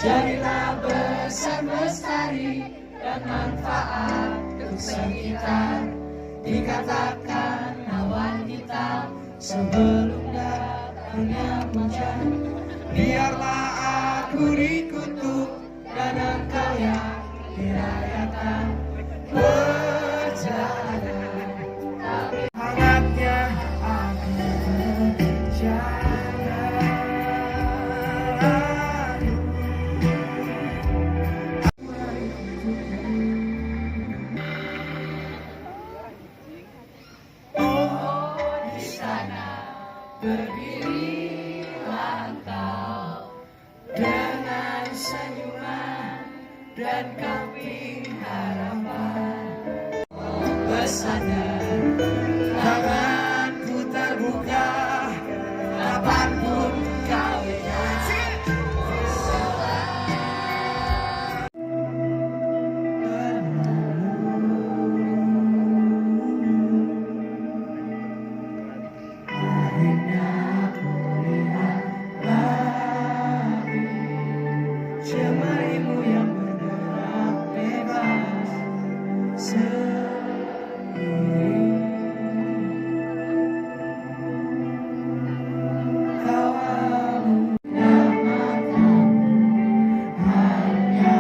Jadilah besar bestari dan manfaat untuk sekitar. Dikatakan awan hitam sebelum datangnya hujan. Biarlah aku dikutuk dan engkau yang dirayakan. Perjalanan tapi hangatnya aku berjalan. Berdirilah engkau dengan senyuman dan kambing harapan. Bersandar tanganku terbuka kapanpun kau ingat. Jemarimu yang bergerak bebas sendiri. Kawamu namakan hanya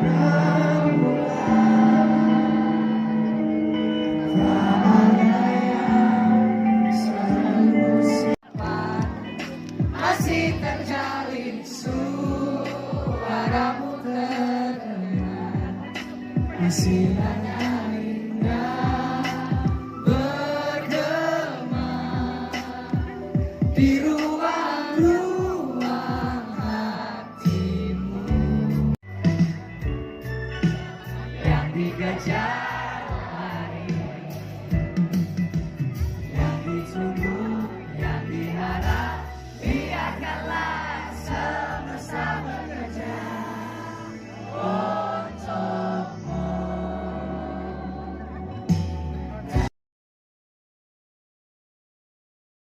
rembulan. Tak ada yang selalu siapa masih terjalin suaramu terdengar. Masih ada